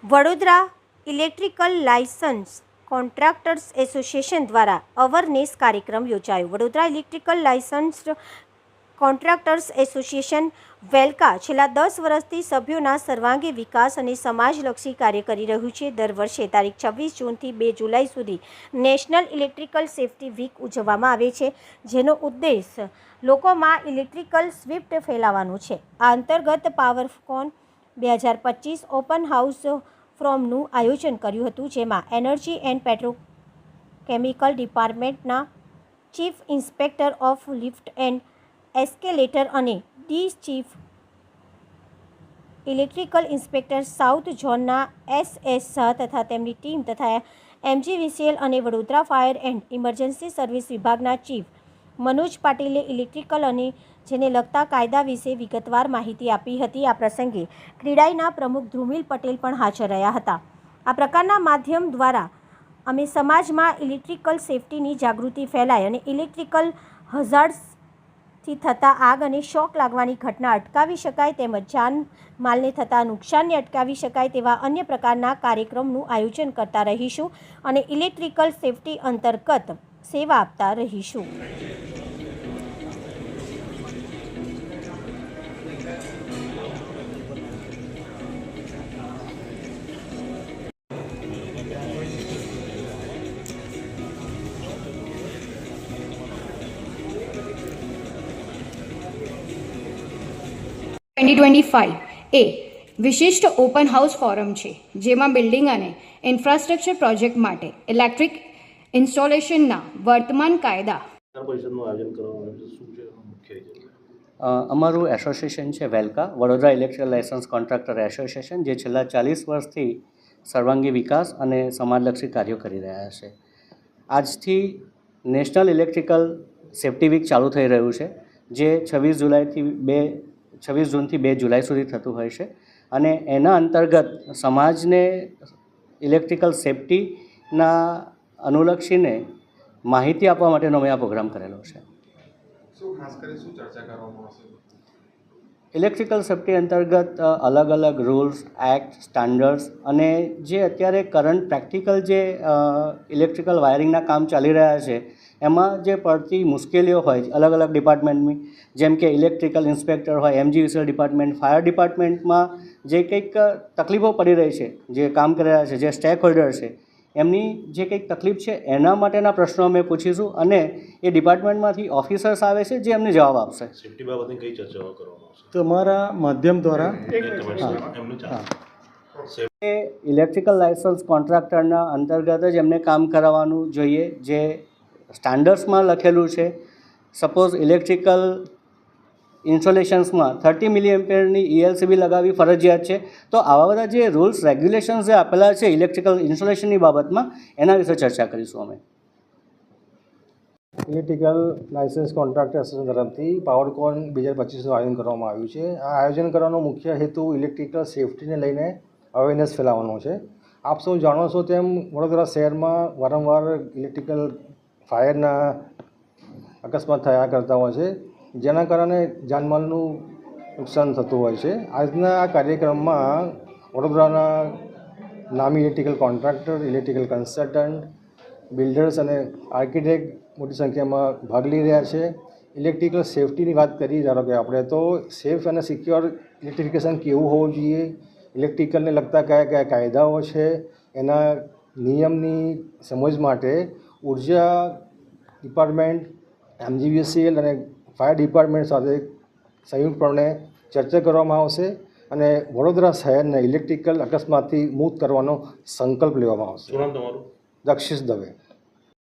Vadodara electrical licence contractors association દ્વારા awareness કાર્યક્રમ યોજાયો. Vadodara electrical licence contractors association VELCA છેલ્લા 10 વર્ષથી સભ્યોના સર્વાંગી વિકાસ અને સમાજલક્ષી કાર્ય કરી રહ્યું છે. દર વર્ષે તારીખ 26 જૂનથી 2 જુલાઈ સુધી નેશનલ ઇલેક્ટ્રિકલ સેફ્ટી વીક ઉજવવામાં આવે છે, જેનો ઉદ્દેશ લોકોમાં ઇલેક્ટ્રિકલ સ્વિફ્ટ ફેલાવવાનો છે. આ અંતર્ગત પાવરકોન 2025 ઓપન હાઉસ ફોરમનું આયોજન કર્યું હતું, જેમાં એનર્જી એન્ડ પેટ્રોકેમિકલ ડિપાર્ટમેન્ટના chief inspector of lift and escalator અને ચીફ ઇલેક્ટ્રિકલ ઇન્સ્પેક્ટર સાઉથ ઝોનના SS શાહ તથા તેમની ટીમ તથા MGVCL અને Vadodara fire and emergency service વિભાગના ચીફ મનોજ પાટીલે ઇલેક્ટ્રિકલ અને જેને લગતા કાયદા વિશે વિગતવાર માહિતી આપી હતી. આ પ્રસંગે ક્રીડાઈના પ્રમુખ ધ્રુમિલ પટેલ પણ હાજર રહ્યા હતા. આ પ્રકારના માધ્યમ દ્વારા અમે સમાજમાં ઇલેક્ટ્રિકલ સેફ્ટીની જાગૃતિ ફેલાય અને ઇલેક્ટ્રિકલ હઝાર્ડ્સથી થતા આગ અને શોક લાગવાની ઘટના અટકાવી શકાય, તેમજ જાન માલને થતા નુકસાનને અટકાવી શકાય તેવા અન્ય પ્રકારના કાર્યક્રમનું આયોજન કરતા રહીશું અને ઇલેક્ટ્રિકલ સેફ્ટી અંતર્ગત સેવા આપતા રહીશું. એ વિશિષ્ટ ઓપન હાઉસ ફોરમ છે, જેમાં બિલ્ડિંગ અને ઇન્ફ્રાસ્ટ્રક્ચર પ્રોજેક્ટ માટે ઇલેક્ટ્રિક ઇન્સ્ટોલેશનના વર્તમાન કાયદા. અમારું એસોસિએશન છે VELCA, Vadodara electrical licence contractor association, જે છેલ્લા 40 વર્ષથી સર્વાંગી વિકાસ અને સમાજલક્ષી કાર્યો કરી રહ્યા છે. આજથી નેશનલ ઇલેક્ટ્રિકલ સેફ્ટી વીક ચાલુ થઈ રહ્યું છે, જે 26 જૂનથી 2 જુલાઈ સુધી થતું હોય છે, અને એના અંતર્ગત સમાજને ઇલેક્ટ્રિકલ સેફ્ટીના અનુલક્ષીને માહિતી આપવા માટેનો અમે આ પ્રોગ્રામ કરેલો છે. ઇલેક્ટ્રિકલ સેફ્ટી અંતર્ગત અલગ અલગ રૂલ્સ, એક્ટ, સ્ટાન્ડર્ડ્સ અને જે અત્યારે કરંટ પ્રેક્ટિકલ જે ઇલેક્ટ્રિકલ વાયરિંગના કામ ચાલી રહ્યા છે એમાં જે પડતી મુશ્કેલીઓ હોય અલગ અલગ ડિપાર્ટમેન્ટની, જેમ કે ઇલેક્ટ્રિકલ ઇન્સ્પેક્ટર હોય, MGVCL ડિપાર્ટમેન્ટ, ફાયર ડિપાર્ટમેન્ટમાં જે કંઈક તકલીફો પડી રહી છે, જે કામ કરી રહ્યા છે, જે સ્ટેક હોલ્ડર છે, એમની જે કંઈક તકલીફ છે એના માટેના પ્રશ્નો અમે પૂછીશું અને એ ડિપાર્ટમેન્ટમાંથી ઓફિસર્સ આવે છે જે અમને જવાબ આપશે. સેફ્ટી બાબતની કઈ ચર્ચાઓ કરવામાં આવશે? તમારા માધ્યમ દ્વારા ઇલેક્ટ્રિકલ લાયસન્સ કોન્ટ્રાક્ટરના અંતર્ગત જ એમને કામ કરાવવાનું જોઈએ, જે સ્ટાન્ડર્ડ્સમાં લખેલું છે. સપોઝ ઇલેક્ટ્રિકલ ઇન્સ્ટોલેશન્સમાં 30 મિલી ELCB લગાવવી ફરજિયાત છે, તો આવા બધા જે રૂલ્સ રેગ્યુલેશન્સ જે આપેલા છે ઇલેક્ટ્રિકલ ઇન્સ્ટોલેશનની બાબતમાં, એના વિશે ચર્ચા કરીશું અમે. ઇલેક્ટ્રિકલ લાયસન્સ કોન્ટ્રાક્ટર એસોસિએશન તરફથી પાવરકોન 2025નું આયોજન કરવામાં આવ્યું છે. આ આયોજન કરવાનો મુખ્ય હેતુ ઇલેક્ટ્રિકલ સેફ્ટીને લઈને અવેરનેસ ફેલાવવાનો છે. આપ સૌ જાણો છો તેમ વડોદરા શહેરમાં વારંવાર ઇલેક્ટ્રિકલ ફાયરના અકસ્માત થયા કરતા હોય છે, જેના કારણે જાનમાલનું નુકસાન થતું હોય છે. આજના આ કાર્યક્રમમાં વડોદરાના નામી electrical contractor, electrical consultant, builders અને આર્કિટેક્ટ મોટી સંખ્યામાં ભાગ લઈ રહ્યા છે. ઇલેક્ટ્રિકલ સેફ્ટીની વાત કરી ધારો કે આપણે, તો સેફ અને સિક્યોર ઇલેક્ટ્રિફિકેશન કેવું હોવું જોઈએ, ઇલેક્ટ્રિકલને લગતા કયા કયા કાયદાઓ છે, એના નિયમની સમજ માટે ઉર્જા ડિપાર્ટમેન્ટ, MGVCL અને ફાયર ડિપાર્ટમેન્ટ સાથે સંયુક્તપણે ચર્ચા કરવામાં આવશે અને વડોદરા શહેરને ઇલેક્ટ્રિકલ અકસ્માતથી મુક્ત કરવાનો સંકલ્પ લેવામાં આવશે. શું નામ તમારું? દક્ષિશ દવે.